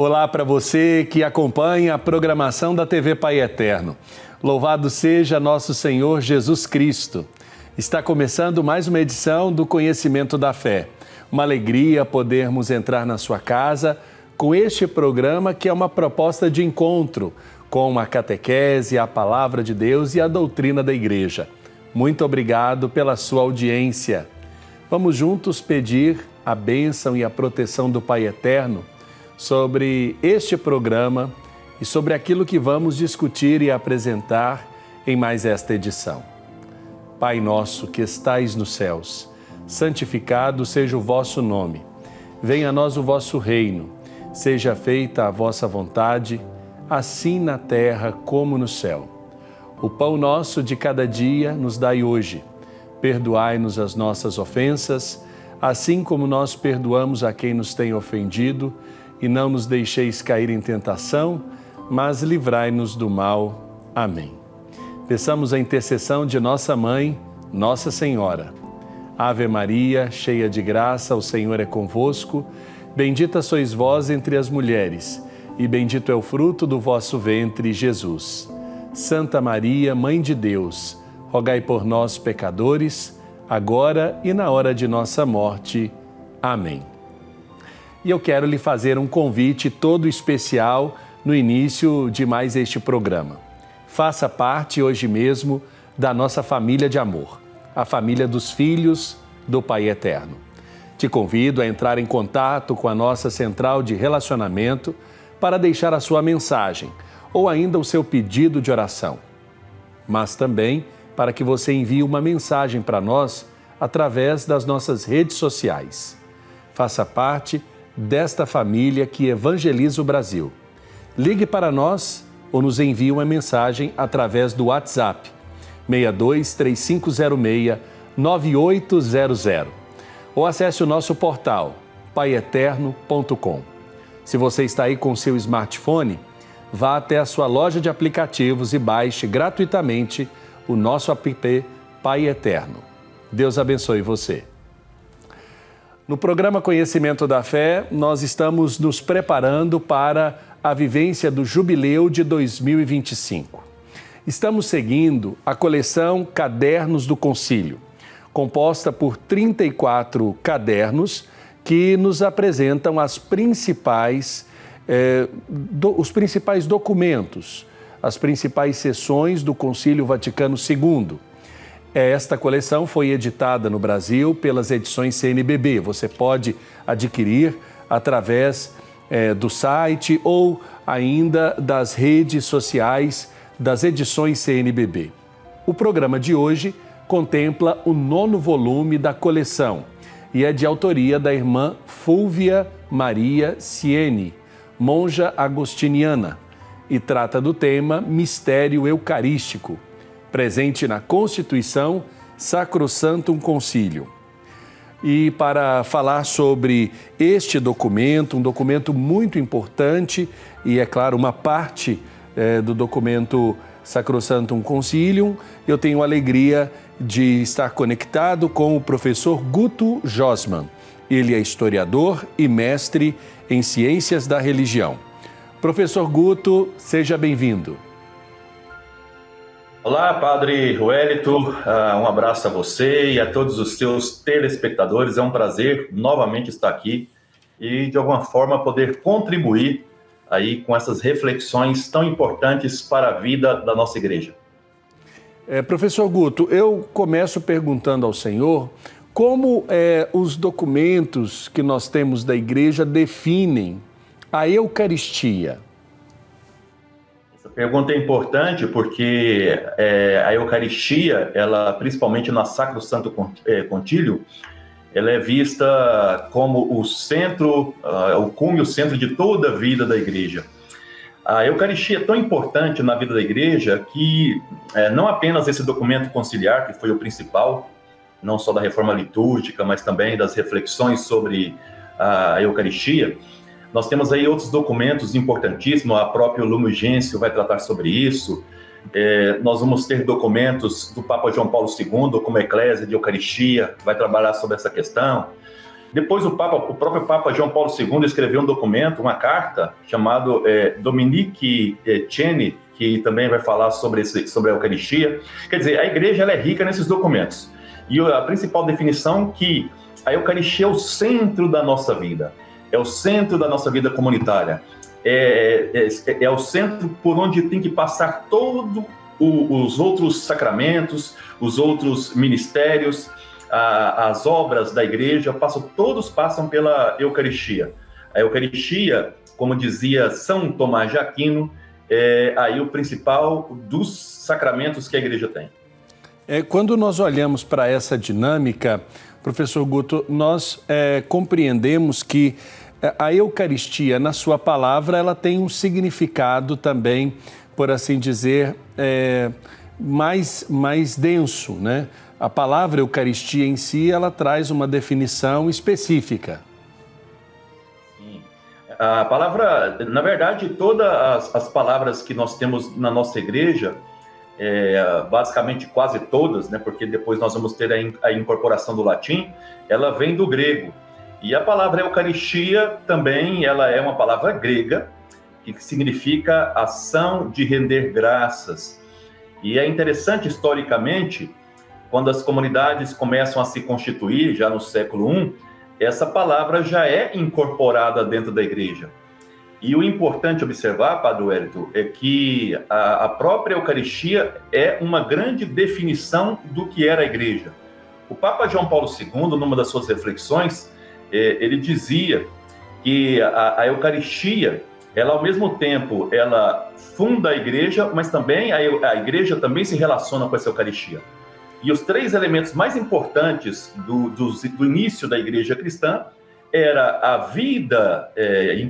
Olá para você que acompanha a programação da TV Pai Eterno. Louvado seja nosso Senhor Jesus Cristo. Está começando mais uma edição do Conhecimento da Fé. Uma alegria podermos entrar na sua casa com este programa que é uma proposta de encontro com a catequese, a palavra de Deus e a doutrina da Igreja. Muito obrigado pela sua audiência. Vamos juntos pedir a bênção e a proteção do Pai Eterno sobre este programa e sobre aquilo que vamos discutir e apresentar em mais esta edição. Pai nosso que estais nos céus, santificado seja o vosso nome. Venha a nós o vosso reino. Seja feita a vossa vontade, assim na terra como no céu. O pão nosso de cada dia nos dai hoje. Perdoai-nos as nossas ofensas, assim como nós perdoamos a quem nos tem ofendido, e não nos deixeis cair em tentação, mas livrai-nos do mal. Amém. Peçamos a intercessão de nossa Mãe, Nossa Senhora. Ave Maria, cheia de graça, o Senhor é convosco. Bendita sois vós entre as mulheres, e bendito é o fruto do vosso ventre, Jesus. Santa Maria, Mãe de Deus, rogai por nós, pecadores, agora e na hora de nossa morte. Amém. E eu quero lhe fazer um convite todo especial no início de mais este programa. Faça parte hoje mesmo da nossa família de amor, a família dos filhos do Pai Eterno. Te convido a entrar em contato com a nossa central de relacionamento para deixar a sua mensagem ou ainda o seu pedido de oração. Mas também para que você envie uma mensagem para nós através das nossas redes sociais. Faça parte desta família que evangeliza o Brasil. Ligue para nós ou nos envie uma mensagem através do WhatsApp 62 3506 9800 ou acesse o nosso portal paieterno.com. Se você está aí com o seu smartphone, vá até a sua loja de aplicativos e baixe gratuitamente o nosso app Pai Eterno. Deus abençoe você. No programa Conhecimento da Fé, nós estamos nos preparando para a vivência do Jubileu de 2025. Estamos seguindo a coleção Cadernos do Concílio, composta por 34 cadernos que nos apresentam os principais documentos, as principais sessões do Concílio Vaticano II. Esta coleção foi editada no Brasil pelas edições CNBB. Você pode adquirir através do site ou ainda das redes sociais das edições CNBB. O programa de hoje contempla o 9º volume da coleção e é de autoria da irmã Fúlvia Maria Siene, monja agostiniana, e trata do tema Mistério Eucarístico, presente na Constituição Sacrosanctum Concilium. E para falar sobre este documento, um documento muito importante e, é claro, uma parte do documento Sacrosanctum Concilium, eu tenho a alegria de estar conectado com o professor Guto Josman. Ele é historiador e mestre em Ciências da Religião. Professor Guto, seja bem-vindo. Olá, Padre Wellington, um abraço a você e a todos os seus telespectadores. É um prazer novamente estar aqui e, de alguma forma, poder contribuir aí com essas reflexões tão importantes para a vida da nossa igreja. Professor Guto, eu começo perguntando ao senhor como os documentos que nós temos da igreja definem a Eucaristia. Essa pergunta é importante porque a Eucaristia, ela, principalmente na Sacrosanctum Concilium, ela é vista como o centro, o cume, o centro de toda a vida da igreja. A Eucaristia é tão importante na vida da igreja que não apenas esse documento conciliar, que foi o principal, não só da reforma litúrgica, mas também das reflexões sobre a Eucaristia, nós temos aí outros documentos importantíssimos, a própria Lumen Gentium vai tratar sobre isso. Nós vamos ter documentos do Papa João Paulo II, como Eclésia de Eucaristia, vai trabalhar sobre essa questão. Depois o próprio Papa João Paulo II escreveu um documento, uma carta, chamado Dominique Ceni, que também vai falar sobre a Eucaristia. Quer dizer, a igreja ela é rica nesses documentos. E a principal definição que a Eucaristia é o centro da nossa vida, é o centro da nossa vida comunitária, é o centro por onde tem que passar todos os outros sacramentos, os outros ministérios, as obras da igreja, todos passam pela Eucaristia. A Eucaristia, como dizia São Tomás de Aquino, é aí o principal dos sacramentos que a igreja tem. Quando nós olhamos para essa dinâmica, professor Guto, nós compreendemos que a Eucaristia, na sua palavra, ela tem um significado também, por assim dizer, mais denso, né? A palavra Eucaristia em si, ela traz uma definição específica. Sim. A palavra, na verdade, todas as palavras que nós temos na nossa igreja, basicamente quase todas, né, porque depois nós vamos ter a incorporação do latim, ela vem do grego. E a palavra Eucaristia também, ela é uma palavra grega, que significa ação de render graças. E é interessante, historicamente, quando as comunidades começam a se constituir, já no século I, essa palavra já é incorporada dentro da igreja. E o importante observar, Padre Wellington, é que a própria Eucaristia é uma grande definição do que era a igreja. O Papa João Paulo II, numa das suas reflexões, ele dizia que a Eucaristia, ela ao mesmo tempo, ela funda a igreja, mas também a igreja também se relaciona com essa Eucaristia. E os três elementos mais importantes do início da igreja cristã era a vida em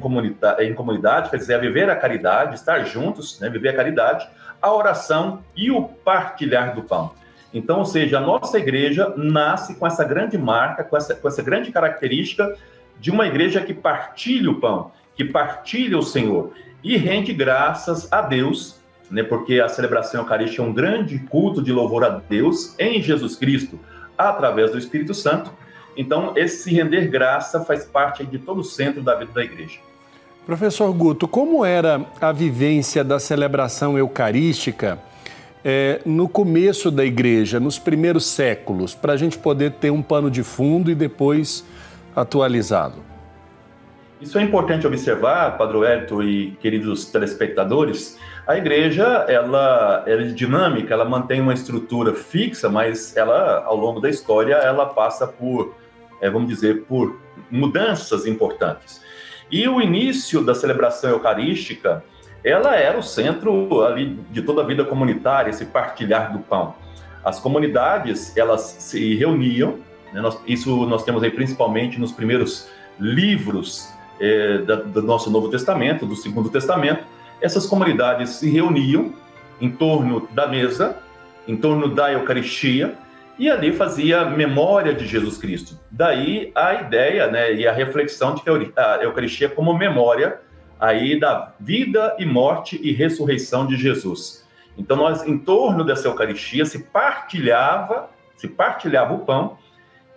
comunidade, quer dizer, a viver a caridade, estar juntos, né, viver a caridade, a oração e o partilhar do pão. Então, ou seja, a nossa igreja nasce com essa grande marca, com essa grande característica de uma igreja que partilha o pão, que partilha o Senhor e rende graças a Deus, né, porque a celebração eucarística é um grande culto de louvor a Deus em Jesus Cristo, através do Espírito Santo. Então, esse render graça faz parte de todo o centro da vida da igreja. Professor Guto, como era a vivência da celebração eucarística no começo da igreja, nos primeiros séculos, para a gente poder ter um pano de fundo e depois atualizá-lo? Isso é importante observar, Padre Wellington e queridos telespectadores. A igreja, ela é dinâmica, ela mantém uma estrutura fixa, mas ela, ao longo da história, ela passa por, vamos dizer, por mudanças importantes. E o início da celebração eucarística, ela era o centro ali de toda a vida comunitária, esse partilhar do pão. As comunidades, elas se reuniam, né, isso nós temos aí principalmente nos primeiros livros do nosso Novo Testamento, do Segundo Testamento. Essas comunidades se reuniam em torno da mesa, em torno da Eucaristia, e ali fazia memória de Jesus Cristo. Daí a ideia, né, e a reflexão de que a Eucaristia é como memória aí da vida e morte e ressurreição de Jesus. Então nós, em torno dessa Eucaristia, se partilhava o pão,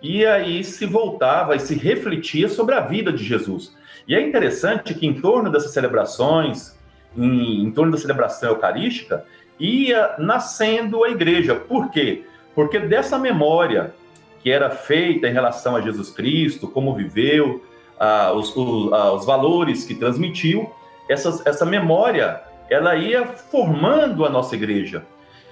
e aí se voltava e se refletia sobre a vida de Jesus. E é interessante que em torno dessas celebrações, em torno da celebração eucarística, ia nascendo a igreja. Por quê? Porque dessa memória que era feita em relação a Jesus Cristo, como viveu, os valores que transmitiu, essa memória, ela ia formando a nossa igreja.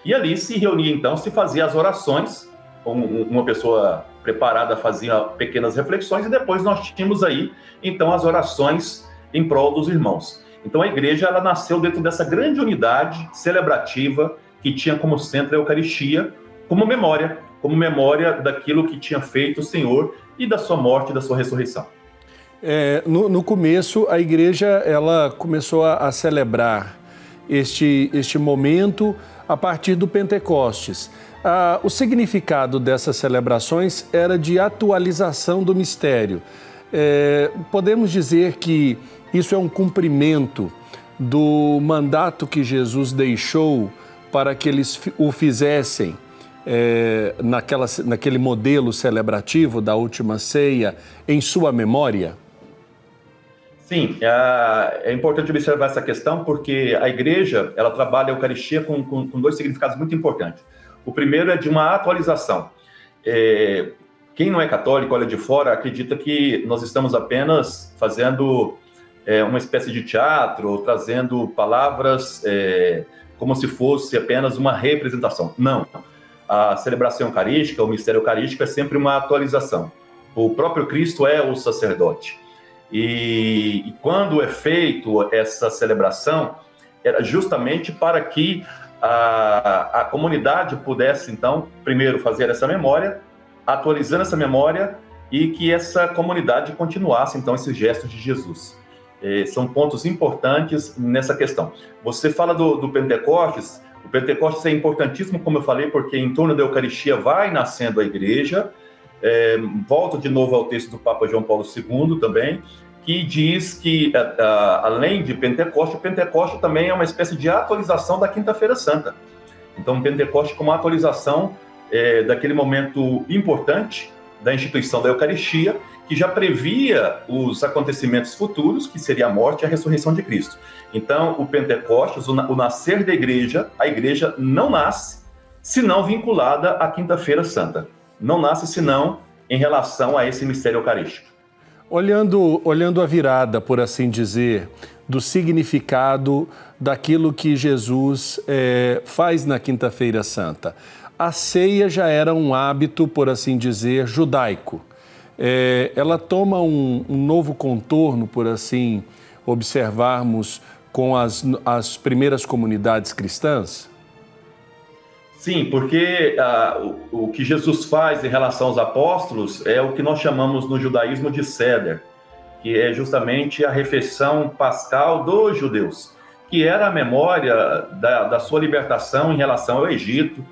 E ali se reunia, então, se fazia as orações, uma pessoa preparada fazia pequenas reflexões, e depois nós tínhamos aí, então, as orações em prol dos irmãos. Então, a igreja, ela nasceu dentro dessa grande unidade celebrativa que tinha como centro a Eucaristia, como memória daquilo que tinha feito o Senhor e da sua morte e da sua ressurreição. No começo, a igreja ela começou a celebrar este momento a partir do Pentecostes. O significado dessas celebrações era de atualização do mistério. Podemos dizer que isso é um cumprimento do mandato que Jesus deixou para que eles o fizessem naquele modelo celebrativo da última ceia em sua memória? Sim, é importante observar essa questão porque a igreja ela trabalha a Eucaristia com dois significados muito importantes. O primeiro é de uma atualização. Quem não é católico, olha de fora, acredita que nós estamos apenas fazendo uma espécie de teatro, trazendo palavras como se fosse apenas uma representação. Não. A celebração eucarística, o mistério eucarístico é sempre uma atualização. O próprio Cristo é o sacerdote. E quando é feito essa celebração, era justamente para que a comunidade pudesse, então, primeiro fazer essa memória, atualizando essa memória, e que essa comunidade continuasse, então, esses gestos de Jesus. São pontos importantes nessa questão. Você fala do Pentecostes. O Pentecostes é importantíssimo, como eu falei, porque em torno da Eucaristia vai nascendo a igreja. Volto de novo ao texto do Papa João Paulo II também, que diz que, além de Pentecoste, o Pentecoste também é uma espécie de atualização da Quinta-feira Santa. Então, o Pentecoste como atualização daquele momento importante da instituição da Eucaristia, que já previa os acontecimentos futuros, que seria a morte e a ressurreição de Cristo. Então, o Pentecostes, o nascer da igreja, a igreja não nasce senão vinculada à Quinta-feira Santa. Não nasce senão em relação a esse mistério eucarístico. Olhando a virada, por assim dizer, do significado daquilo que Jesus faz na Quinta-feira Santa, a ceia já era um hábito, por assim dizer, judaico. Ela toma um novo contorno, por assim observarmos, com as primeiras comunidades cristãs? Sim, porque o que Jesus faz em relação aos apóstolos é o que nós chamamos no judaísmo de Seder, que é justamente a refeição pascal dos judeus, que era a memória da sua libertação em relação ao Egito,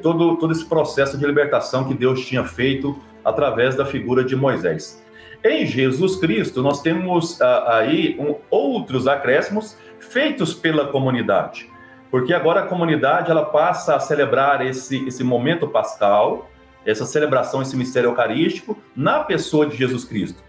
todo esse processo de libertação que Deus tinha feito através da figura de Moisés. Em Jesus Cristo, nós temos aí outros acréscimos feitos pela comunidade, porque agora a comunidade ela passa a celebrar esse momento pascal, essa celebração, esse mistério eucarístico, na pessoa de Jesus Cristo.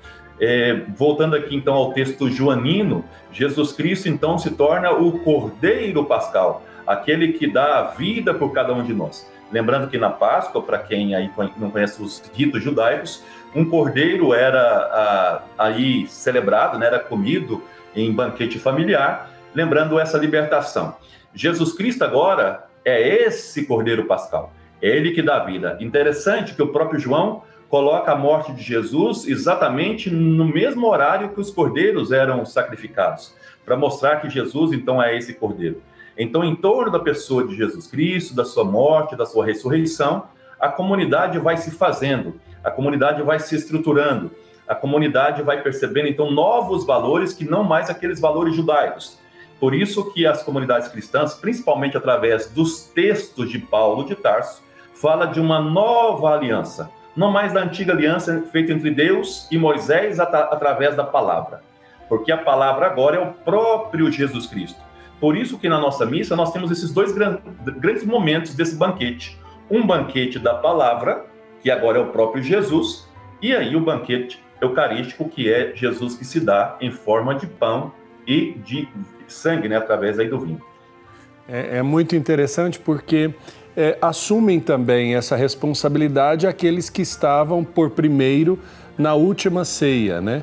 Voltando aqui então ao texto joanino, Jesus Cristo então se torna o Cordeiro Pascal, aquele que dá a vida por cada um de nós. Lembrando que na Páscoa, para quem aí não conhece os ritos judaicos, um cordeiro era aí celebrado, né, era comido em banquete familiar, lembrando essa libertação. Jesus Cristo agora é esse Cordeiro Pascal, é ele que dá vida. Interessante que o próprio João coloca a morte de Jesus exatamente no mesmo horário que os cordeiros eram sacrificados, para mostrar que Jesus então é esse cordeiro. Então, em torno da pessoa de Jesus Cristo, da sua morte, da sua ressurreição, a comunidade vai se fazendo, a comunidade vai se estruturando, a comunidade vai percebendo, então, novos valores que não mais aqueles valores judaicos. Por isso que as comunidades cristãs, principalmente através dos textos de Paulo de Tarso, fala de uma nova aliança, não mais da antiga aliança feita entre Deus e Moisés através da palavra, porque a palavra agora é o próprio Jesus Cristo. Por isso que na nossa missa nós temos esses dois grandes momentos desse banquete. Um banquete da palavra, que agora é o próprio Jesus, e aí o banquete eucarístico, que é Jesus que se dá em forma de pão e de sangue, né, através aí do vinho. É muito interessante porque assumem também essa responsabilidade aqueles que estavam por primeiro na última ceia, né?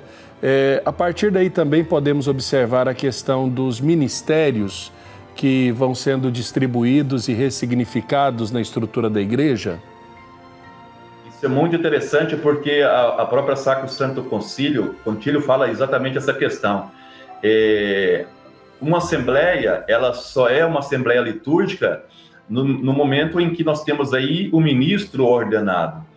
A partir daí também podemos observar a questão dos ministérios que vão sendo distribuídos e ressignificados na estrutura da igreja? Isso é muito interessante porque a própria Sacro Santo Concílio fala exatamente essa questão. Uma assembleia, ela só é uma assembleia litúrgica no momento em que nós temos aí o ministro ordenado.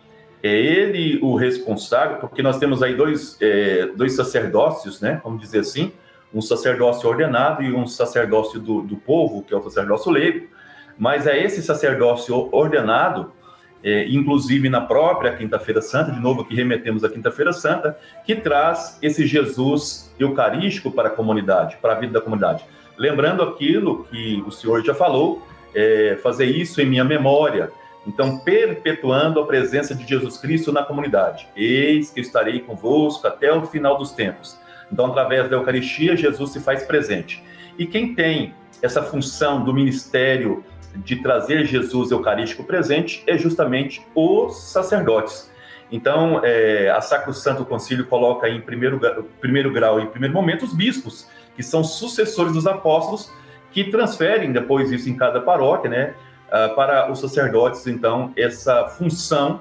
É ele o responsável, porque nós temos aí dois sacerdócios, né? Vamos dizer assim, um sacerdócio ordenado e um sacerdócio do povo, que é o sacerdócio leigo. Mas é esse sacerdócio ordenado, inclusive na própria Quinta-feira Santa, de novo aqui remetemos à Quinta-feira Santa, que traz esse Jesus eucarístico para a comunidade, para a vida da comunidade. Lembrando aquilo que o senhor já falou, fazer isso em minha memória. Então, perpetuando a presença de Jesus Cristo na comunidade. Eis que eu estarei convosco até o final dos tempos. Então, através da Eucaristia, Jesus se faz presente. E quem tem essa função do ministério de trazer Jesus eucarístico presente é justamente os sacerdotes. Então, a Sacrosanto Concílio coloca em primeiro grau, em primeiro momento, os bispos, que são sucessores dos apóstolos, que transferem depois isso em cada paróquia, né, para os sacerdotes, então, essa função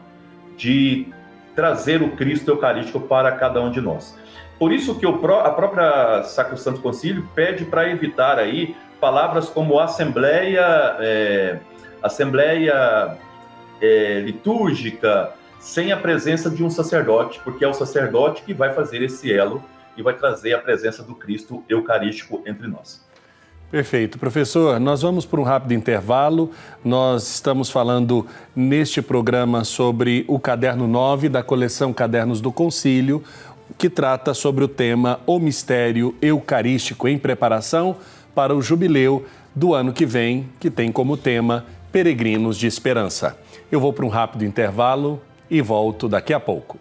de trazer o Cristo eucarístico para cada um de nós. Por isso que a própria Sacrosanto Concílio pede para evitar aí palavras como assembleia litúrgica, sem a presença de um sacerdote, porque é o sacerdote que vai fazer esse elo e vai trazer a presença do Cristo eucarístico entre nós. Perfeito. Professor, nós vamos para um rápido intervalo. Nós estamos falando neste programa sobre o caderno 9 da coleção Cadernos do Concílio, que trata sobre o tema O Mistério Eucarístico em preparação para o jubileu do ano que vem, que tem como tema Peregrinos de Esperança. Eu vou para um rápido intervalo e volto daqui a pouco.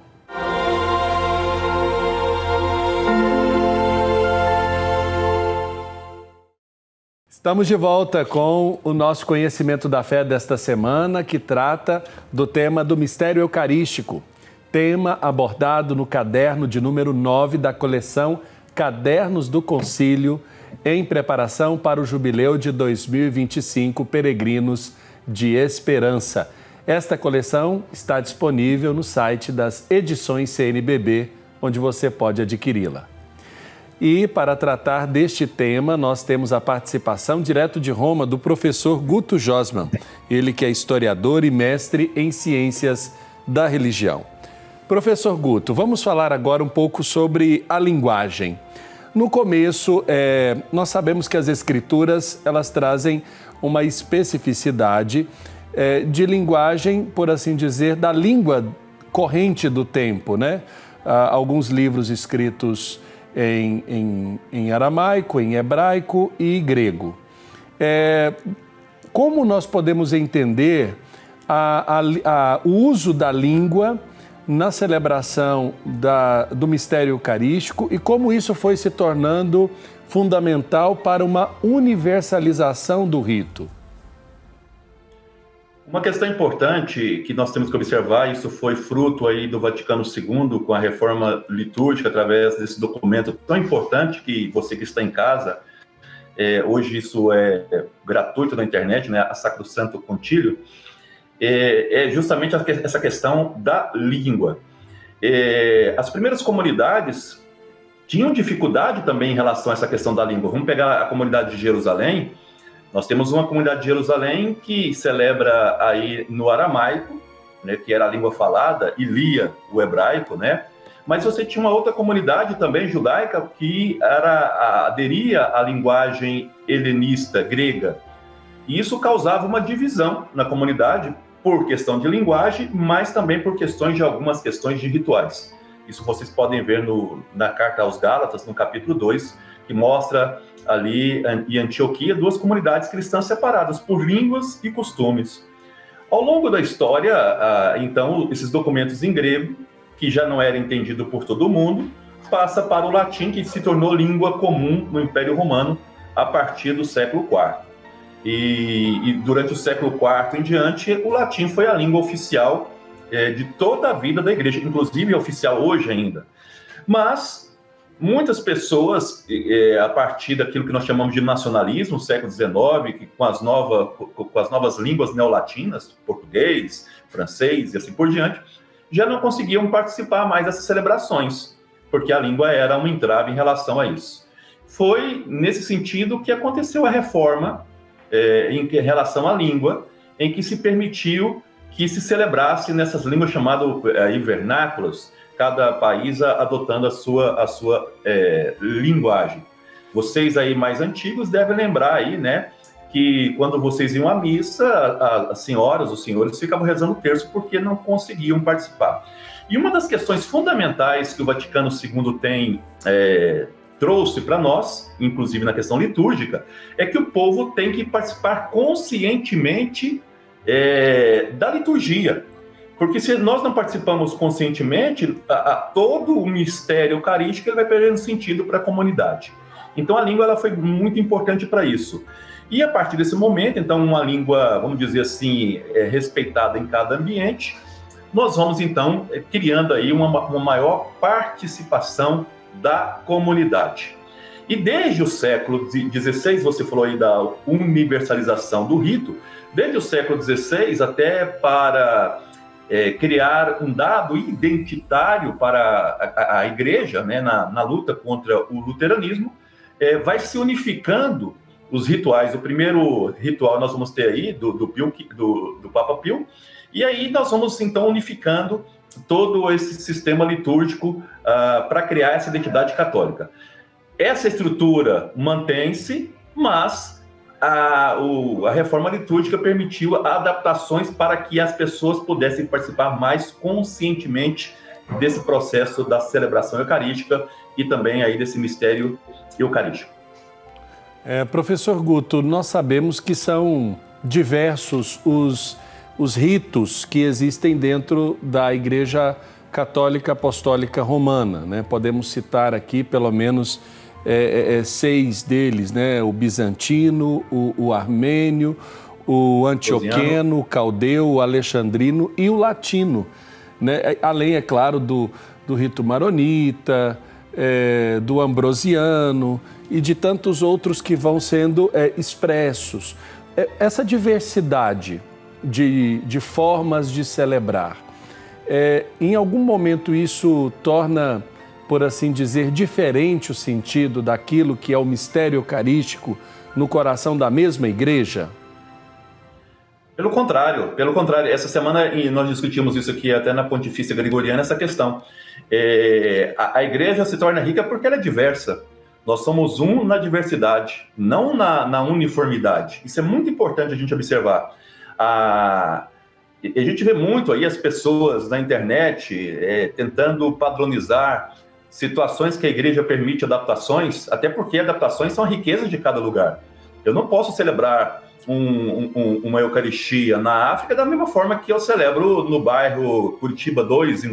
Estamos de volta com o nosso Conhecimento da Fé desta semana, que trata do tema do Mistério Eucarístico, tema abordado no caderno de número 9 da coleção Cadernos do Concílio, em preparação para o jubileu de 2025, Peregrinos de Esperança. Esta coleção está disponível no site das Edições CNBB, onde você pode adquiri-la. E para tratar deste tema, nós temos a participação direto de Roma do professor Guto Josman, ele que é historiador e mestre em ciências da religião. Professor Guto, vamos falar agora um pouco sobre a linguagem. No começo, nós sabemos que as escrituras, elas trazem uma especificidade de linguagem, por assim dizer, da língua corrente do tempo, né? Alguns livros escritos em aramaico, em hebraico e grego. Como nós podemos entender o uso da língua na celebração do mistério eucarístico e como isso foi se tornando fundamental para uma universalização do rito? Uma questão importante que nós temos que observar, isso foi fruto aí do Vaticano II, com a reforma litúrgica, através desse documento tão importante que você que está em casa, hoje isso é gratuito na internet, né, a Sacrosanto Concílio, é justamente essa questão da língua. As primeiras comunidades tinham dificuldade também em relação a essa questão da língua. Vamos pegar a comunidade de Jerusalém. Nós temos uma comunidade de Jerusalém que celebra aí no aramaico, né, que era a língua falada, e lia o hebraico, né? Mas você tinha uma outra comunidade também judaica que aderia à linguagem helenista, grega. E isso causava uma divisão na comunidade por questão de linguagem, mas também por algumas questões de rituais. Isso vocês podem ver na Carta aos Gálatas, no capítulo 2, que mostra ali em Antioquia duas comunidades cristãs separadas por línguas e costumes. Ao longo da história, então, esses documentos em grego, que já não era entendido por todo mundo, passa para o latim, que se tornou língua comum no Império Romano a partir do século IV. E durante o século IV em diante, o latim foi a língua oficial de toda a vida da igreja, inclusive é oficial hoje ainda. Mas muitas pessoas, a partir daquilo que nós chamamos de nacionalismo, no século XIX, que com as novas línguas neolatinas, português, francês e assim por diante, já não conseguiam participar mais dessas celebrações, porque a língua era um entrave em relação a isso. Foi nesse sentido que aconteceu a reforma em relação à língua, em que se permitiu que se celebrasse nessas línguas chamadas vernáculas, cada país adotando a sua linguagem. Vocês aí mais antigos devem lembrar aí, né, que quando vocês iam à missa, as senhoras, os senhores ficavam rezando o terço porque não conseguiam participar. E uma das questões fundamentais que o Vaticano II trouxe para nós, inclusive na questão litúrgica, é que o povo tem que participar conscientemente da liturgia. Porque se nós não participamos conscientemente, todo o mistério eucarístico ele vai perdendo sentido para a comunidade. Então a língua ela foi muito importante para isso. E a partir desse momento, então, uma língua, vamos dizer assim, respeitada em cada ambiente, nós vamos então criando aí uma maior participação da comunidade. E desde o século XVI, você falou aí da universalização do rito, desde o século XVI até para criar um dado identitário para a igreja, né, na luta contra o luteranismo, vai se unificando os rituais. O primeiro ritual nós vamos ter aí do Papa Pio, e aí nós vamos então unificando todo esse sistema litúrgico para criar essa identidade católica. Essa estrutura mantém-se, mas a reforma litúrgica permitiu adaptações para que as pessoas pudessem participar mais conscientemente desse processo da celebração eucarística e também aí desse mistério eucarístico. Professor Guto, nós sabemos que são diversos os ritos que existem dentro da Igreja Católica Apostólica Romana, né? Podemos citar aqui pelo menos 6 deles, né? O bizantino, o armênio, o antioqueno, o caldeu, o alexandrino e o latino, né? Além, é claro, do rito maronita, do ambrosiano e de tantos outros que vão sendo expressos. Essa diversidade de formas de celebrar, em algum momento isso torna, por assim dizer, diferente o sentido daquilo que é o mistério eucarístico no coração da mesma igreja? Pelo contrário. Essa semana nós discutimos isso aqui até na Pontifícia Gregoriana, essa questão. A igreja se torna rica porque ela é diversa. Nós somos um na diversidade, não na uniformidade. Isso é muito importante a gente observar. A gente vê muito aí as pessoas na internet tentando padronizar situações que a igreja permite adaptações, até porque adaptações são a riqueza de cada lugar. Eu não posso celebrar uma Eucaristia na África da mesma forma que eu celebro no bairro Curitiba 2,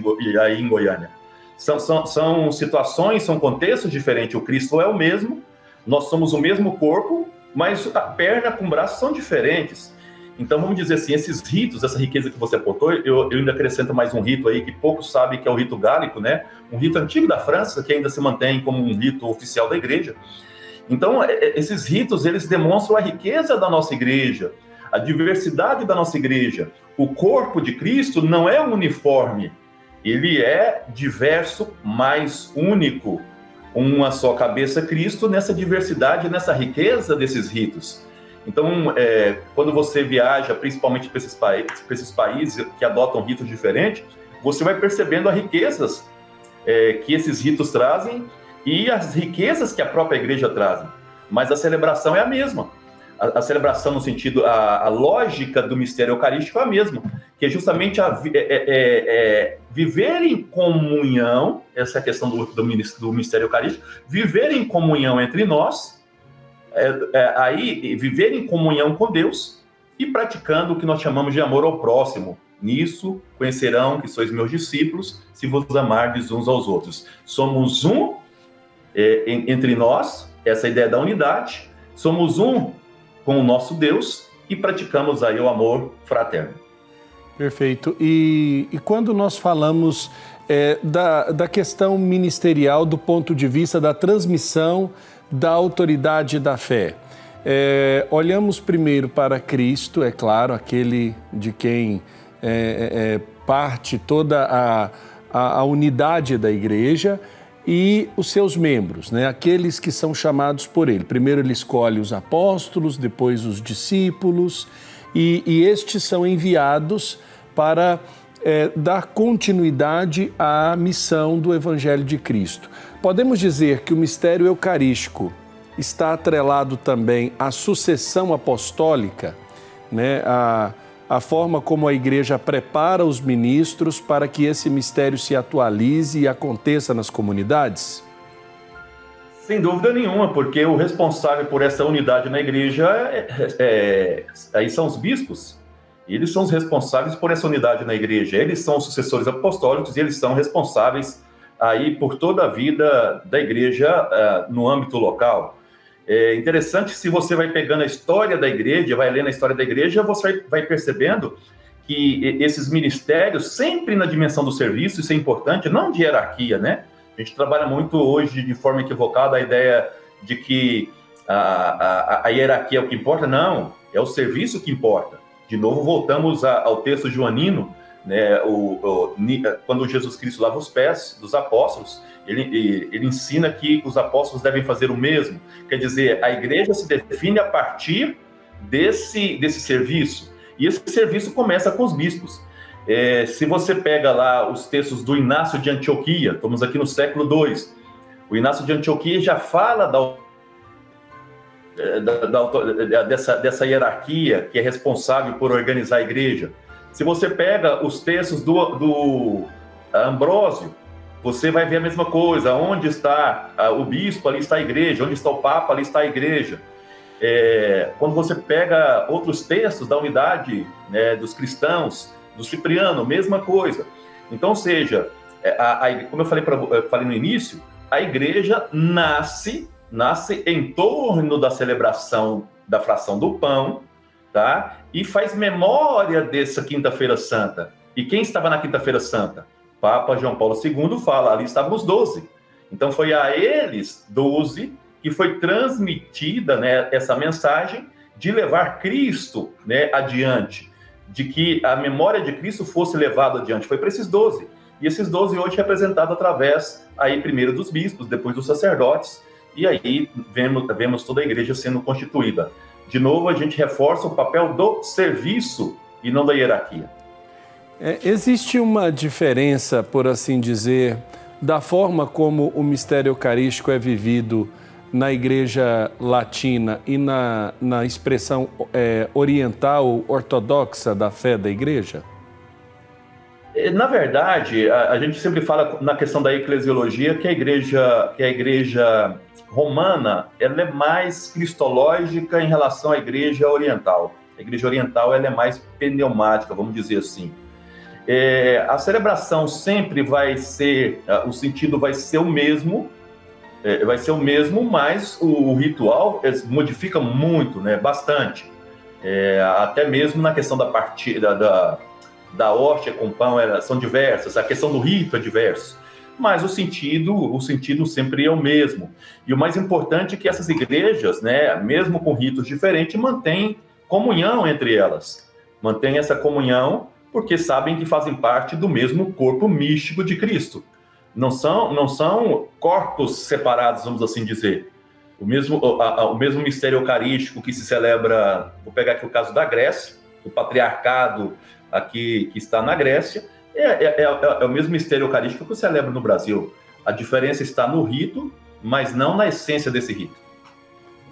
aí em Goiânia. São situações, são contextos diferentes. O Cristo é o mesmo, nós somos o mesmo corpo, mas a perna com o braço são diferentes. Então, vamos dizer assim, esses ritos, essa riqueza que você apontou, eu ainda acrescento mais um rito aí que poucos sabem, que é o rito gálico, né? Um rito antigo da França, que ainda se mantém como um rito oficial da igreja. Então, esses ritos, eles demonstram a riqueza da nossa igreja, a diversidade da nossa igreja. O corpo de Cristo não é uniforme, ele é diverso, mas único. Uma só cabeça, Cristo, nessa diversidade, nessa riqueza desses ritos. Então, quando você viaja, principalmente para esses países que adotam ritos diferentes, você vai percebendo as riquezas que esses ritos trazem e as riquezas que a própria igreja traz. Mas a celebração é a mesma. A celebração no sentido, a lógica do mistério eucarístico é a mesma, que é justamente viver em comunhão, essa é a questão do mistério eucarístico, viver em comunhão entre nós, viver em comunhão com Deus e praticando o que nós chamamos de amor ao próximo. Nisso conhecerão que sois meus discípulos, se vos amardes uns aos outros. Somos um entre nós, essa ideia da unidade, somos um com o nosso Deus e praticamos aí o amor fraterno. Perfeito. E quando nós falamos da questão ministerial do ponto de vista da transmissão da autoridade da fé, olhamos primeiro para Cristo, é claro, aquele de quem parte toda a unidade da igreja, e os seus membros, né? Aqueles que são chamados por ele. Primeiro ele escolhe os apóstolos, depois os discípulos, e estes são enviados para dar continuidade à missão do Evangelho de Cristo. Podemos dizer que o mistério eucarístico está atrelado também à sucessão apostólica, né? A forma como a igreja prepara os ministros para que esse mistério se atualize e aconteça nas comunidades? Sem dúvida nenhuma, porque o responsável por essa unidade na igreja aí são os bispos. Eles são os responsáveis por essa unidade na igreja. Eles são os sucessores apostólicos e eles são responsáveis aí por toda a vida da igreja no âmbito local. É interessante, se você vai pegando a história da igreja, vai lendo a história da igreja, você vai percebendo que esses ministérios, sempre na dimensão do serviço, isso é importante, não de hierarquia, né? A gente trabalha muito hoje de forma equivocada a ideia de que a hierarquia é o que importa. Não, é o serviço que importa. De novo, voltamos ao texto joanino, né? Quando Jesus Cristo lava os pés dos apóstolos, ele ensina que os apóstolos devem fazer o mesmo. Quer dizer, a igreja se define a partir desse serviço. E esse serviço começa com os bispos. Se você pega lá os textos do Inácio de Antioquia, estamos aqui no século II, o Inácio de Antioquia já fala dessa hierarquia que é responsável por organizar a igreja. Se você pega os textos do Ambrósio, você vai ver a mesma coisa. Onde está o bispo, ali está a igreja. Onde está o papa, ali está a igreja. Quando você pega outros textos da unidade, né, dos cristãos, do Cipriano, mesma coisa. Então, ou seja, como eu falei no início, a igreja nasce em torno da celebração da fração do pão, tá? E faz memória dessa Quinta-feira Santa. E quem estava na Quinta-feira Santa? Papa João Paulo II fala, ali estavam os 12. Então foi a eles, 12, que foi transmitida, né, essa mensagem de levar Cristo, né, adiante, de que a memória de Cristo fosse levada adiante. Foi para esses 12. E esses 12 hoje representados através, aí primeiro dos bispos, depois dos sacerdotes, e aí vemos toda a igreja sendo constituída. De novo, a gente reforça o papel do serviço e não da hierarquia. Existe uma diferença, por assim dizer, da forma como o mistério eucarístico é vivido na igreja latina e na expressão oriental ortodoxa da fé da igreja? Na verdade, a gente sempre fala na questão da eclesiologia que a igreja romana ela é mais cristológica em relação à igreja oriental. A igreja oriental ela é mais pneumática, vamos dizer assim. A celebração sempre vai ser, o sentido vai ser o mesmo, mas o ritual modifica muito, né, bastante. Até mesmo na questão da partida da hóstia com pão são diversas, a questão do rito é diverso, mas o sentido sempre é o mesmo. E o mais importante é que essas igrejas, né, mesmo com ritos diferentes, mantêm comunhão entre elas, mantêm essa comunhão porque sabem que fazem parte do mesmo corpo místico de Cristo. Não são corpos separados, vamos assim dizer. O mesmo mistério eucarístico que se celebra, vou pegar aqui o caso da Grécia, o patriarcado aqui que está na Grécia, é o mesmo mistério eucarístico que se celebra no Brasil. A diferença está no rito, mas não na essência desse rito.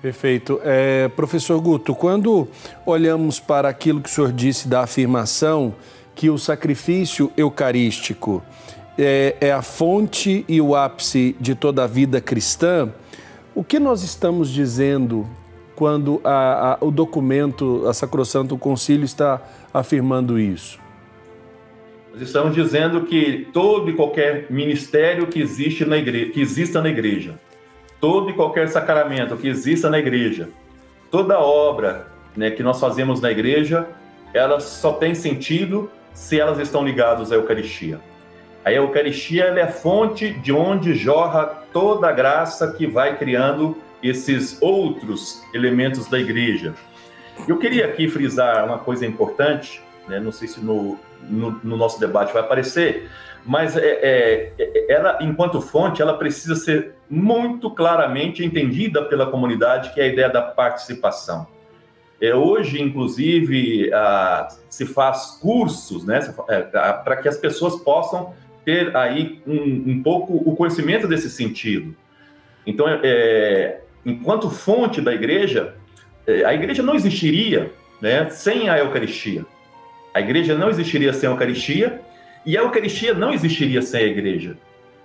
Perfeito. Professor Guto, quando olhamos para aquilo que o senhor disse da afirmação que o sacrifício eucarístico é a fonte e o ápice de toda a vida cristã, o que nós estamos dizendo quando o documento, a Sacrosanto Concílio está afirmando isso? Nós estamos dizendo que todo e qualquer ministério que exista na igreja, todo e qualquer sacramento que exista na igreja, toda obra, né, que nós fazemos na igreja, ela só tem sentido se elas estão ligadas à Eucaristia. A Eucaristia ela é a fonte de onde jorra toda a graça que vai criando esses outros elementos da igreja. Eu queria aqui frisar uma coisa importante, né, não sei se no nosso debate vai aparecer, mas ela, enquanto fonte, ela precisa ser muito claramente entendida pela comunidade, que é a ideia da participação. Hoje, inclusive, se faz cursos, né, para que as pessoas possam ter aí um pouco o conhecimento desse sentido. Então, enquanto fonte da igreja, a igreja não existiria, né, sem a Eucaristia. A igreja não existiria sem a Eucaristia e a Eucaristia não existiria sem a igreja.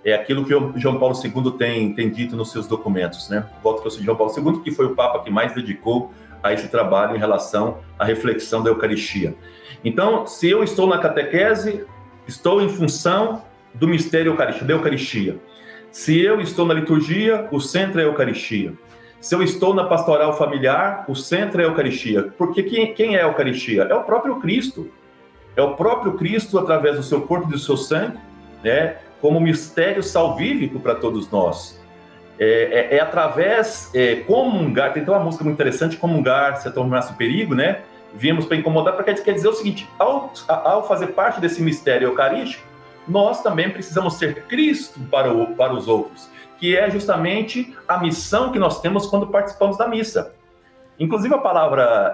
É aquilo que o João Paulo II tem dito nos seus documentos, né? Volto para o João Paulo II, que foi o Papa que mais dedicou a esse trabalho em relação à reflexão da Eucaristia. Então, se eu estou na catequese, estou em função do mistério eucarístico, da Eucaristia. Se eu estou na liturgia, o centro é a Eucaristia. Se eu estou na pastoral familiar, o centro é a Eucaristia. Porque quem é a Eucaristia? É o próprio Cristo. É o próprio Cristo através do seu corpo e do seu sangue, né, como mistério salvífico para todos nós. Através, comungar, tem uma música muito interessante, comungar, se tornasse perigo, né? Viemos para incomodar, porque quer dizer o seguinte, ao fazer parte desse mistério eucarístico, nós também precisamos ser Cristo para os outros, que é justamente a missão que nós temos quando participamos da missa. Inclusive a palavra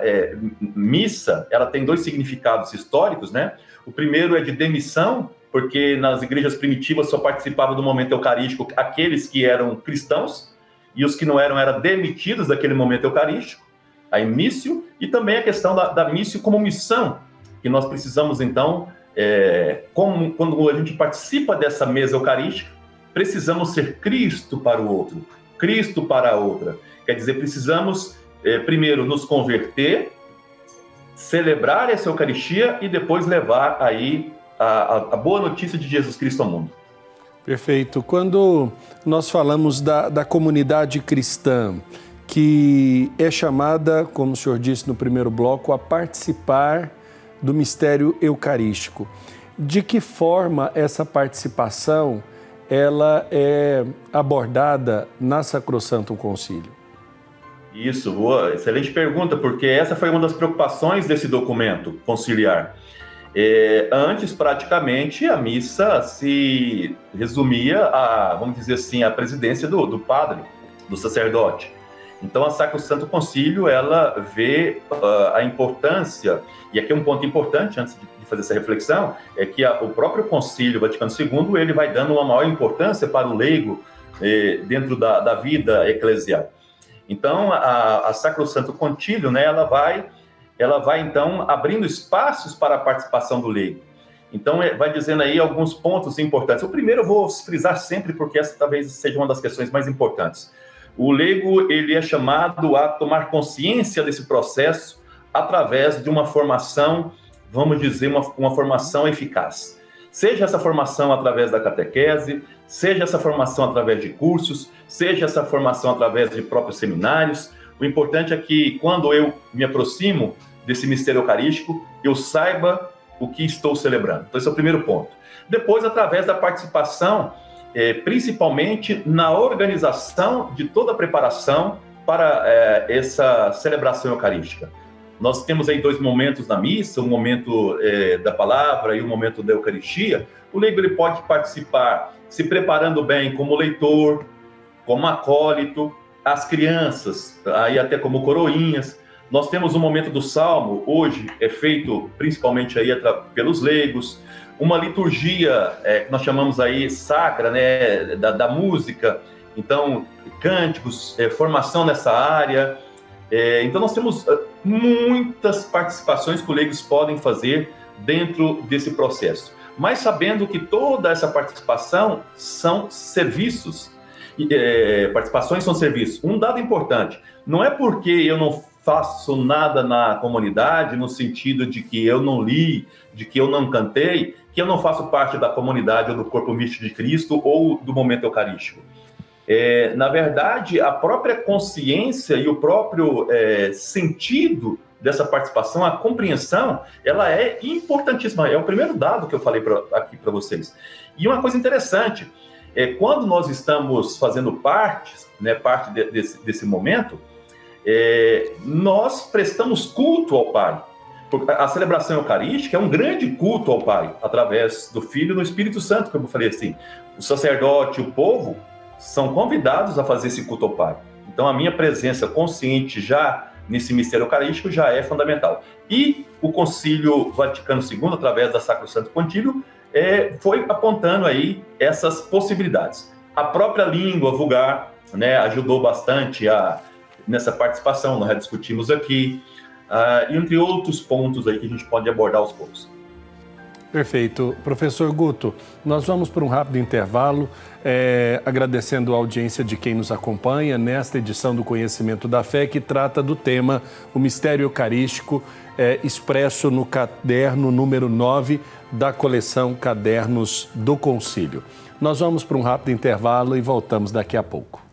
missa, ela tem dois significados históricos, né? O primeiro é de demissão, porque nas igrejas primitivas só participavam do momento eucarístico aqueles que eram cristãos, e os que não eram demitidos daquele momento eucarístico, aí missio, e também a questão da missio como missão, que nós precisamos então, quando a gente participa dessa mesa eucarística, precisamos ser Cristo para o outro, Cristo para a outra. Quer dizer, precisamos primeiro nos converter, celebrar essa Eucaristia e depois levar aí a boa notícia de Jesus Cristo ao mundo. Perfeito. Quando nós falamos da comunidade cristã, que é chamada, como o senhor disse no primeiro bloco, a participar do mistério eucarístico, de que forma essa participação ela é abordada na Sacrosantum Concílio? Isso, boa, excelente pergunta, porque essa foi uma das preocupações desse documento conciliar. Antes, praticamente, a missa se resumia a, vamos dizer assim, a presidência do padre, do sacerdote. Então, a Sacrosantum Concílio, ela vê a importância, e aqui é um ponto importante, antes de fazer essa reflexão, é que o próprio Concílio Vaticano II, ele vai dando uma maior importância para o leigo dentro da vida eclesial. Então, a Sacrosantum Concílio, né, ela vai, então, abrindo espaços para a participação do leigo. Então, vai dizendo aí alguns pontos importantes. O primeiro eu vou frisar sempre, porque essa talvez seja uma das questões mais importantes. O leigo, ele é chamado a tomar consciência desse processo através de uma formação, vamos dizer, uma formação eficaz. Seja essa formação através da catequese, seja essa formação através de cursos, seja essa formação através de próprios seminários. O importante é que, quando eu me aproximo desse mistério eucarístico, eu saiba o que estou celebrando. Então, esse é o primeiro ponto. Depois, através da participação, principalmente na organização de toda a preparação para essa celebração eucarística. Nós temos aí dois momentos na missa, o momento da palavra e o momento da Eucaristia. O leigo ele pode participar se preparando bem como leitor, como acólito, as crianças, aí até como coroinhas. Nós temos o momento do Salmo, hoje é feito principalmente aí pelos leigos, uma liturgia que nós chamamos aí sacra, né, da música, então cânticos, formação nessa área. Então nós temos muitas participações que os leigos podem fazer dentro desse processo, mas sabendo que toda essa participação são serviços, participações são serviços. Um dado importante, não é porque eu não faço nada na comunidade, no sentido de que eu não li, de que eu não cantei, que eu não faço parte da comunidade ou do corpo místico de Cristo ou do momento eucarístico. Na verdade, a própria consciência e o próprio sentido dessa participação, a compreensão, ela é importantíssima. É o primeiro dado que eu falei aqui para vocês. E uma coisa interessante, quando nós estamos fazendo parte desse momento, nós prestamos culto ao Pai. A celebração eucarística é um grande culto ao Pai, através do Filho e do Espírito Santo, como eu falei assim. O sacerdote e o povo são convidados a fazer esse culto ao Pai. Então, a minha presença consciente já nesse mistério eucarístico já é fundamental. E o Concílio Vaticano II, através da Sacrosantum Concílio, foi apontando aí essas possibilidades. A própria língua vulgar, né, ajudou bastante nessa participação, nós já discutimos aqui, entre outros pontos aí que a gente pode abordar aos poucos. Perfeito. Professor Guto, nós vamos para um rápido intervalo, agradecendo a audiência de quem nos acompanha nesta edição do Conhecimento da Fé, que trata do tema o mistério eucarístico, expresso no caderno número 9 da coleção Cadernos do Concílio. Nós vamos para um rápido intervalo e voltamos daqui a pouco.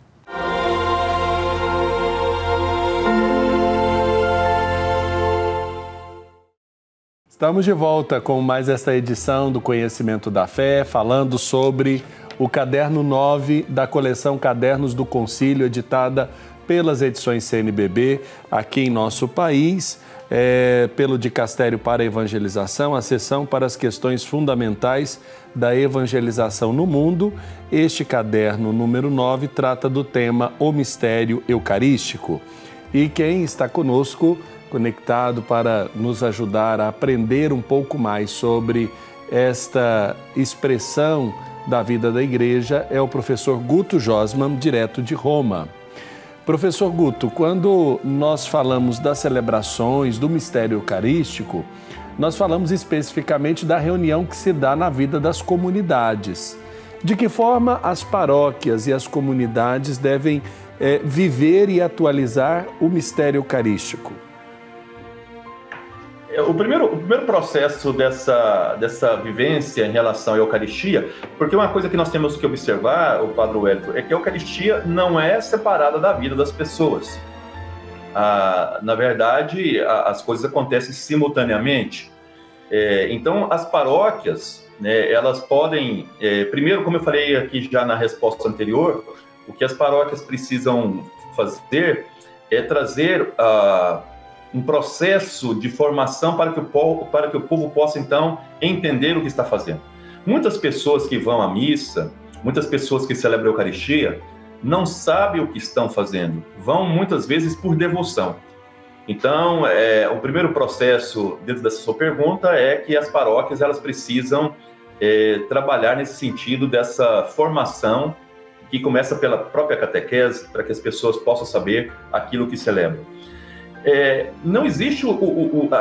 Estamos de volta com mais esta edição do Conhecimento da Fé, falando sobre o caderno 9 da coleção Cadernos do Concílio, editada pelas edições CNBB aqui em nosso país, pelo Dicastério para a Evangelização, a seção para as questões fundamentais da evangelização no mundo. Este caderno número 9 trata do tema O Mistério Eucarístico. E quem está conosco conectado para nos ajudar a aprender um pouco mais sobre esta expressão da vida da igreja é o professor Guto Josman, direto de Roma. Professor Guto, quando nós falamos das celebrações do mistério eucarístico, nós falamos especificamente da reunião que se dá na vida das comunidades. De que forma as paróquias e as comunidades devem viver e atualizar o mistério eucarístico? O primeiro processo dessa vivência em relação à Eucaristia, porque uma coisa que nós temos que observar, o Padre Wellington, é que a Eucaristia não é separada da vida das pessoas. Na verdade, as coisas acontecem simultaneamente. Então, as paróquias, né, elas podem... primeiro, como eu falei aqui já na resposta anterior, o que as paróquias precisam fazer é trazer um processo de formação para que o povo possa, então, entender o que está fazendo. Muitas pessoas que vão à missa, muitas pessoas que celebram a Eucaristia, não sabem o que estão fazendo, vão muitas vezes por devoção. Então, o primeiro processo, dentro dessa sua pergunta, é que as paróquias elas precisam trabalhar nesse sentido dessa formação que começa pela própria catequese, para que as pessoas possam saber aquilo que celebram. Não existe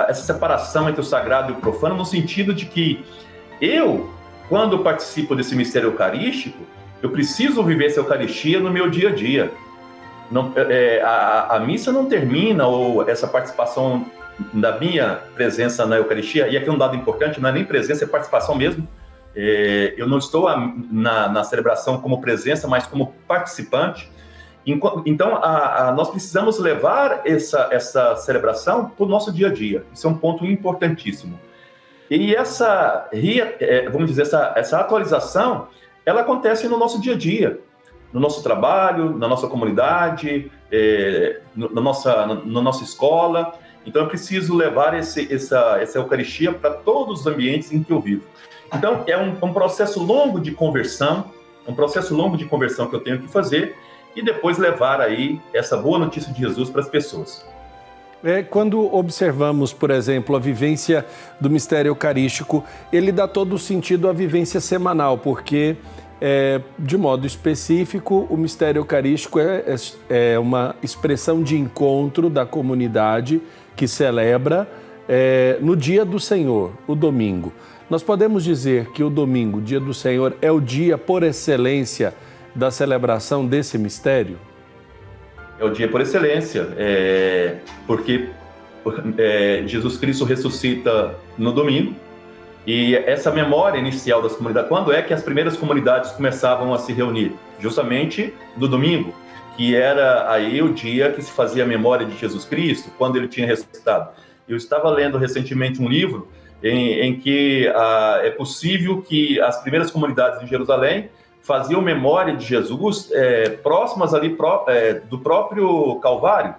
essa separação entre o sagrado e o profano, no sentido de que eu, quando participo desse mistério eucarístico, eu preciso viver essa Eucaristia no meu dia a dia. Não, a missa não termina, ou essa participação da minha presença na Eucaristia, e aqui um dado importante, não é nem presença, é participação mesmo. Eu não estou na celebração como presença, mas como participante. Então, nós precisamos levar essa celebração para o nosso dia a dia. Isso é um ponto importantíssimo. E essa atualização, ela acontece no nosso dia a dia, no nosso trabalho, na nossa comunidade, na nossa escola. Então, eu preciso levar essa Eucaristia para todos os ambientes em que eu vivo. Então, é um processo longo de conversão, que eu tenho que fazer, e depois levar aí essa boa notícia de Jesus para as pessoas. Quando observamos, por exemplo, a vivência do mistério eucarístico, ele dá todo o sentido à vivência semanal, porque, de modo específico, o mistério eucarístico é uma expressão de encontro da comunidade que celebra no dia do Senhor, o domingo. Nós podemos dizer que o domingo, dia do Senhor, é o dia por excelência da celebração desse mistério? É o dia por excelência, porque Jesus Cristo ressuscita no domingo, e essa memória inicial das comunidades, quando é que as primeiras comunidades começavam a se reunir? Justamente no domingo, que era aí o dia que se fazia a memória de Jesus Cristo, quando ele tinha ressuscitado. Eu estava lendo recentemente um livro em que é possível que as primeiras comunidades de Jerusalém faziam memória de Jesus próximas ali do próprio Calvário.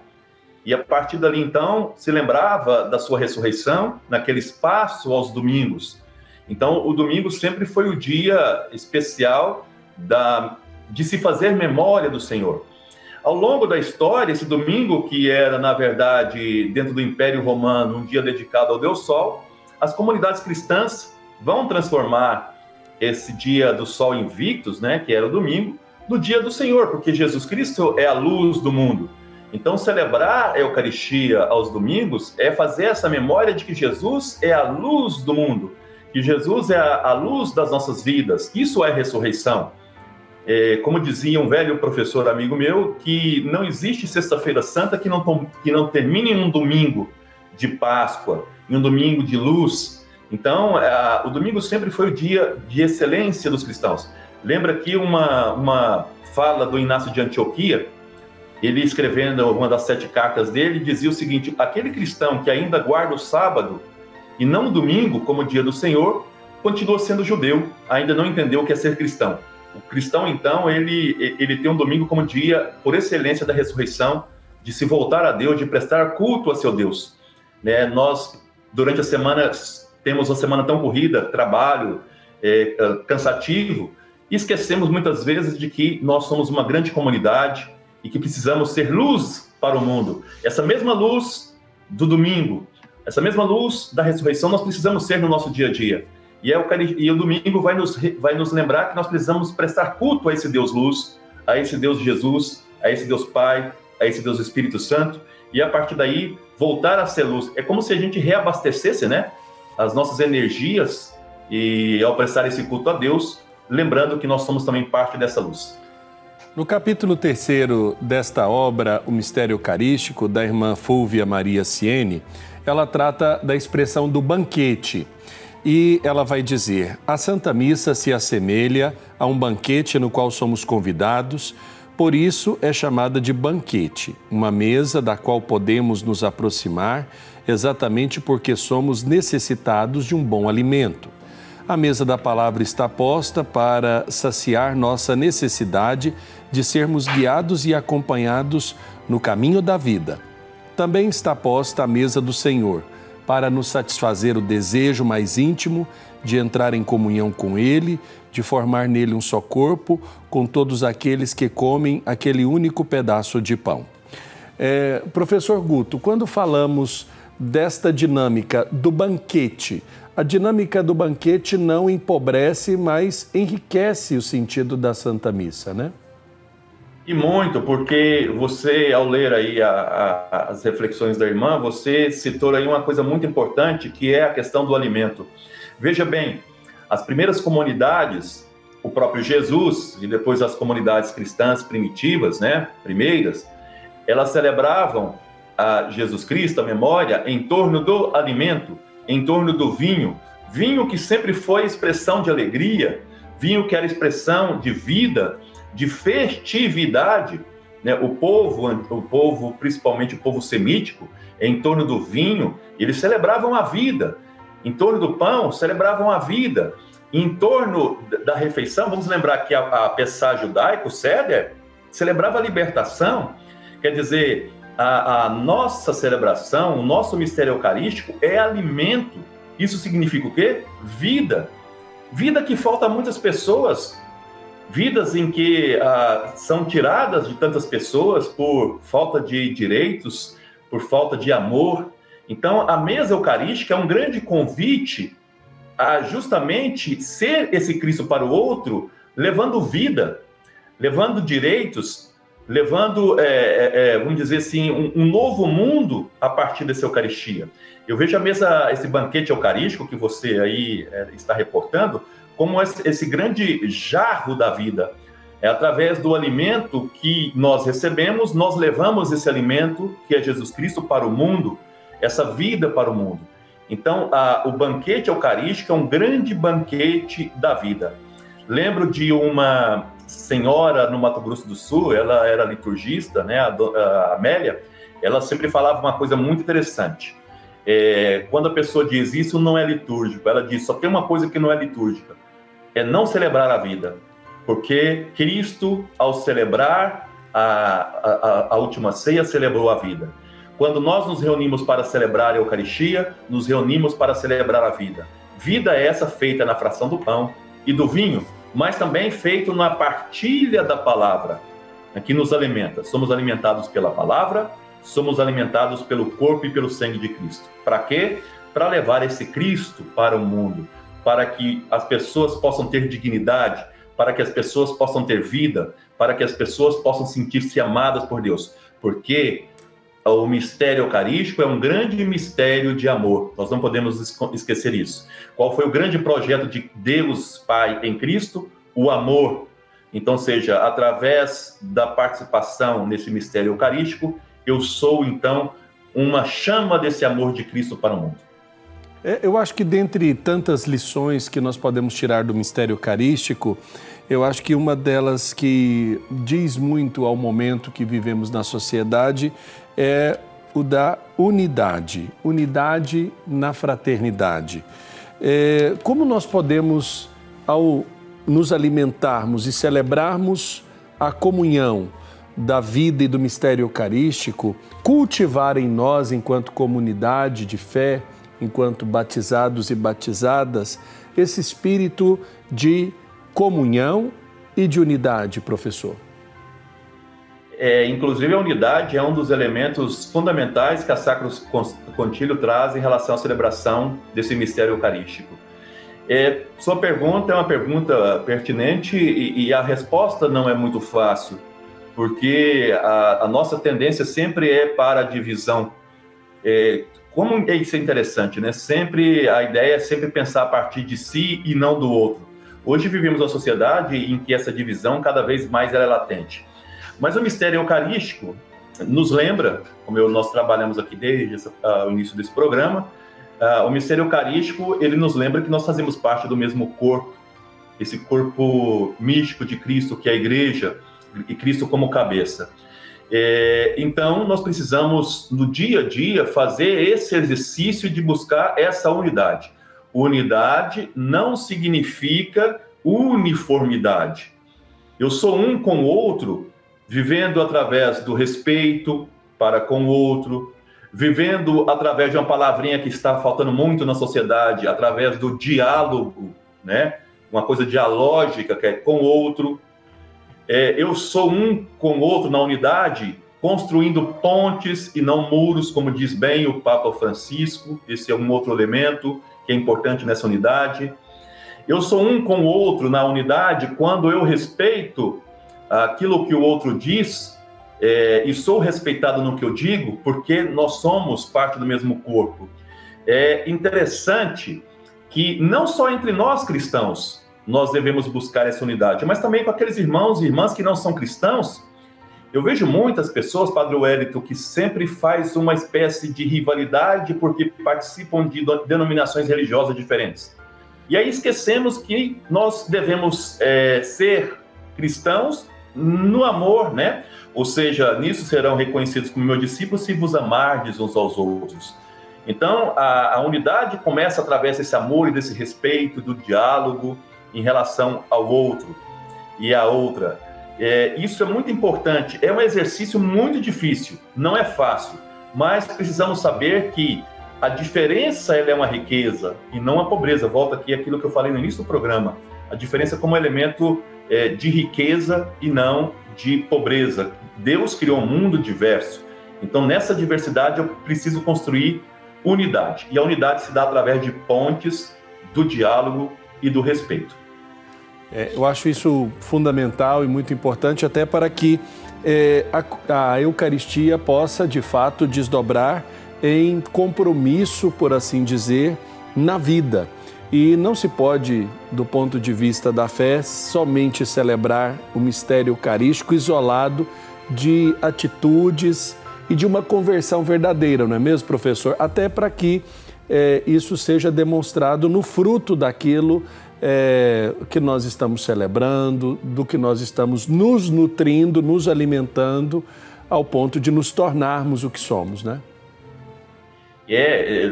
E a partir dali, então, se lembrava da sua ressurreição naquele espaço aos domingos. Então, o domingo sempre foi o dia especial de se fazer memória do Senhor. Ao longo da história, esse domingo, que era, na verdade, dentro do Império Romano, um dia dedicado ao Deus Sol, as comunidades cristãs vão transformar esse dia do Sol Invictus, né, que era o domingo, no dia do Senhor, porque Jesus Cristo é a luz do mundo. Então, celebrar a Eucaristia aos domingos é fazer essa memória de que Jesus é a luz do mundo, que Jesus é a luz das nossas vidas. Isso é ressurreição. Como dizia um velho professor amigo meu, que não existe sexta-feira santa que não termine em um domingo de Páscoa, em um domingo de luz. Então, o domingo sempre foi o dia de excelência dos cristãos. Lembra aqui uma fala do Inácio de Antioquia, ele escrevendo uma das 7 cartas dele, dizia o seguinte: aquele cristão que ainda guarda o sábado e não o domingo como dia do Senhor, continua sendo judeu, ainda não entendeu o que é ser cristão. O cristão, então, ele tem um domingo como dia, por excelência, da ressurreição, de se voltar a Deus, de prestar culto a seu Deus. Nós, durante a semana, temos uma semana tão corrida, trabalho, cansativo, e esquecemos muitas vezes de que nós somos uma grande comunidade e que precisamos ser luz para o mundo. Essa mesma luz do domingo, essa mesma luz da ressurreição, nós precisamos ser no nosso dia a dia. E o domingo vai nos lembrar que nós precisamos prestar culto a esse Deus luz, a esse Deus Jesus, a esse Deus Pai, a esse Deus Espírito Santo, e a partir daí voltar a ser luz. É como se a gente reabastecesse, as nossas energias, e ao prestar esse culto a Deus, lembrando que nós somos também parte dessa luz. No capítulo 3º desta obra, O Mistério Eucarístico, da irmã Fúlvia Maria Siene, ela trata da expressão do banquete. E ela vai dizer: a Santa Missa se assemelha a um banquete no qual somos convidados, por isso é chamada de banquete, uma mesa da qual podemos nos aproximar exatamente porque somos necessitados de um bom alimento. A mesa da palavra está posta para saciar nossa necessidade de sermos guiados e acompanhados no caminho da vida. Também está posta a mesa do Senhor, para nos satisfazer o desejo mais íntimo de entrar em comunhão com Ele, de formar nele um só corpo, com todos aqueles que comem aquele único pedaço de pão. Professor Guto, quando falamos desta dinâmica do banquete, a dinâmica do banquete não empobrece, mas enriquece o sentido da Santa Missa, né? E muito, porque você, ao ler aí as reflexões da irmã, você citou aí uma coisa muito importante, que é a questão do alimento. Veja bem, as primeiras comunidades, o próprio Jesus, e depois as comunidades cristãs primitivas, primeiras, elas celebravam a Jesus Cristo, a memória, em torno do alimento, em torno do vinho. Vinho que sempre foi expressão de alegria, vinho que era expressão de vida, de festividade, O povo, principalmente o povo semítico, em torno do vinho, eles celebravam a vida. Em torno do pão, celebravam a vida. Em torno da refeição, vamos lembrar que a Pessah judaica, o Seder, celebrava a libertação. Quer dizer, a nossa celebração, o nosso mistério eucarístico é alimento. Isso significa o quê? Vida. Vida que falta a muitas pessoas. Vidas em que são tiradas de tantas pessoas por falta de direitos, por falta de amor. Então, a mesa eucarística é um grande convite a justamente ser esse Cristo para o outro, levando vida, levando direitos, levando, vamos dizer assim, um novo mundo a partir dessa Eucaristia. Eu vejo a mesa, esse banquete eucarístico que você aí está reportando, como esse grande jarro da vida. É através do alimento que nós recebemos, nós levamos esse alimento, que é Jesus Cristo, para o mundo, essa vida para o mundo. Então, o banquete eucarístico é um grande banquete da vida. Lembro de uma senhora no Mato Grosso do Sul, ela era liturgista, a Amélia, ela sempre falava uma coisa muito interessante. Quando a pessoa diz isso não é litúrgico, ela diz, só tem uma coisa que não é litúrgica, é não celebrar a vida, porque Cristo, ao celebrar a última ceia, celebrou a vida. Quando nós nos reunimos para celebrar a Eucaristia, nos reunimos para celebrar a vida. Vida é essa feita na fração do pão e do vinho, mas também feito na partilha da palavra, que nos alimenta. Somos alimentados pela palavra, somos alimentados pelo corpo e pelo sangue de Cristo. Para quê? Para levar esse Cristo para o mundo, para que as pessoas possam ter dignidade, para que as pessoas possam ter vida, para que as pessoas possam sentir-se amadas por Deus. Porque o mistério eucarístico é um grande mistério de amor. Nós não podemos esquecer isso. Qual foi o grande projeto de Deus Pai em Cristo? O amor. Então, seja, através da participação nesse mistério eucarístico, eu sou, então, uma chama desse amor de Cristo para o mundo. Eu acho que dentre tantas lições que nós podemos tirar do mistério eucarístico, eu acho que uma delas que diz muito ao momento que vivemos na sociedade é o da unidade, unidade na fraternidade. Como nós podemos, ao nos alimentarmos e celebrarmos a comunhão da vida e do mistério eucarístico, cultivar em nós, enquanto comunidade de fé, enquanto batizados e batizadas, esse espírito de comunhão e de unidade, professor? Inclusive, a unidade é um dos elementos fundamentais que a Sacro Concílio traz em relação à celebração desse mistério eucarístico. Sua pergunta é uma pergunta pertinente e a resposta não é muito fácil, porque a nossa tendência sempre é para a divisão. Como isso é interessante, né? Sempre a ideia é sempre pensar a partir de si e não do outro. Hoje vivemos uma sociedade em que essa divisão cada vez mais é latente. Mas o mistério eucarístico nos lembra, como nós trabalhamos aqui desde o início desse programa, o mistério eucarístico, ele nos lembra que nós fazemos parte do mesmo corpo, esse corpo místico de Cristo, que é a igreja, e Cristo como cabeça. Então, nós precisamos, no dia a dia, fazer esse exercício de buscar essa unidade. Unidade não significa uniformidade. Eu sou um com o outro, vivendo através do respeito para com o outro, vivendo através de uma palavrinha que está faltando muito na sociedade, através do diálogo, né? Uma coisa dialógica, que é com o outro. Eu sou um com o outro na unidade, construindo pontes e não muros, como diz bem o Papa Francisco. Esse é um outro elemento que é importante nessa unidade. Eu sou um com o outro na unidade quando eu respeito aquilo que o outro diz e sou respeitado no que eu digo, porque nós somos parte do mesmo corpo. É interessante que não só entre nós cristãos nós devemos buscar essa unidade, mas também com aqueles irmãos e irmãs que não são cristãos. Eu vejo muitas pessoas, Padre Wellington, que sempre faz uma espécie de rivalidade porque participam de denominações religiosas diferentes. E aí esquecemos que nós devemos ser cristãos no amor, né? Ou seja, nisso serão reconhecidos como meus discípulos se vos amardes uns aos outros. Então, a unidade começa através desse amor e desse respeito, do diálogo em relação ao outro e à outra. Isso é muito importante, é um exercício muito difícil, não é fácil, mas precisamos saber que a diferença ela é uma riqueza e não a pobreza. Volta aqui aquilo que eu falei no início do programa, a diferença como elemento de riqueza e não de pobreza. Deus criou um mundo diverso, então nessa diversidade eu preciso construir unidade, e a unidade se dá através de pontes, do diálogo e do respeito. Eu acho isso fundamental e muito importante até para que a Eucaristia possa, de fato, desdobrar em compromisso, por assim dizer, na vida. E não se pode, do ponto de vista da fé, somente celebrar o mistério eucarístico isolado de atitudes e de uma conversão verdadeira, não é mesmo, professor? Até para que isso seja demonstrado no fruto daquilo que nós estamos celebrando, do que nós estamos nos nutrindo, nos alimentando, ao ponto de nos tornarmos o que somos, né?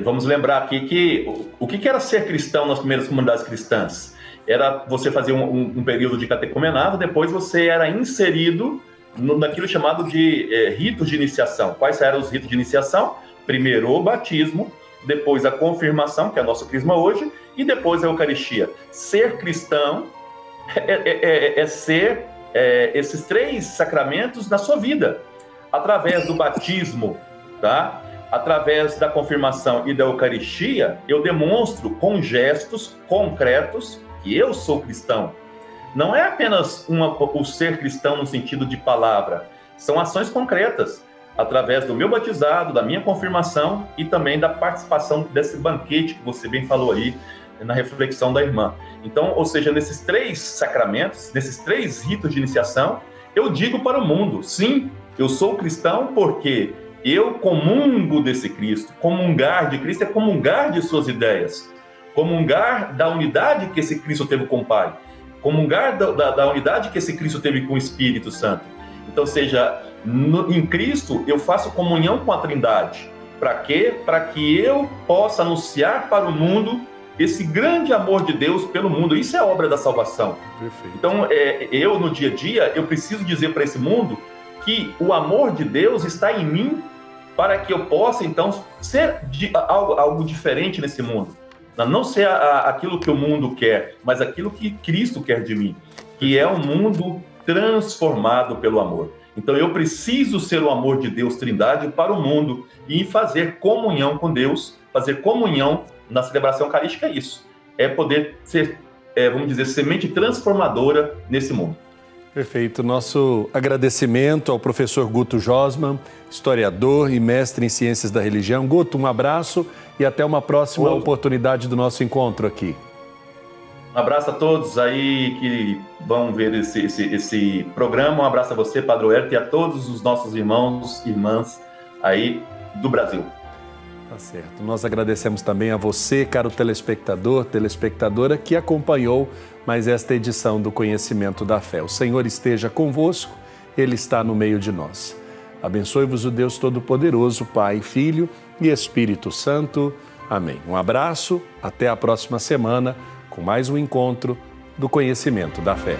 Vamos lembrar aqui que o que era ser cristão nas primeiras comunidades cristãs? Era você fazer um período de catecumenado, depois você era inserido naquilo chamado de ritos de iniciação. Quais eram os ritos de iniciação? Primeiro o batismo, depois a confirmação, que é a nossa crisma hoje, e depois a Eucaristia. Ser cristão é ser esses três sacramentos na sua vida. Através do batismo, tá? Através da confirmação e da Eucaristia, eu demonstro com gestos concretos que eu sou cristão. Não é apenas o ser cristão no sentido de palavra, são ações concretas. através do meu batizado, da minha confirmação e também da participação desse banquete que você bem falou aí na reflexão da irmã. Então, ou seja, nesses 3 sacramentos, nesses 3 ritos de iniciação, eu digo para o mundo, sim, eu sou cristão porque eu comungo desse Cristo. Comungar de Cristo é comungar de suas ideias, comungar da unidade que esse Cristo teve com o Pai, comungar da unidade que esse Cristo teve com o Espírito Santo. Então, ou seja, em Cristo eu faço comunhão com a Trindade. Para quê? Para que eu possa anunciar para o mundo esse grande amor de Deus pelo mundo. Isso é a obra da salvação. Perfeito. Então, eu no dia a dia, eu preciso dizer para esse mundo que o amor de Deus está em mim para que eu possa, então, ser algo diferente nesse mundo. Não ser aquilo que o mundo quer, mas aquilo que Cristo quer de mim, que é um mundo transformado pelo amor. Então, eu preciso ser o amor de Deus Trindade para o mundo e fazer comunhão com Deus, fazer comunhão na celebração eucarística. É isso, é poder ser, vamos dizer, semente transformadora nesse mundo. Perfeito. Nosso agradecimento ao professor Guto Josman, historiador e mestre em ciências da religião. Guto, um abraço e até uma próxima oportunidade do nosso encontro aqui. Um abraço a todos aí que vão ver esse programa. Um abraço a você, Padre Wellington, e a todos os nossos irmãos e irmãs aí do Brasil. Tá certo. Nós agradecemos também a você, caro telespectador, telespectadora, que acompanhou mais esta edição do Conhecimento da Fé. O Senhor esteja convosco, Ele está no meio de nós. Abençoe-vos o Deus Todo-Poderoso, Pai, Filho e Espírito Santo. Amém. Um abraço, até a próxima semana com mais um encontro do Conhecimento da Fé.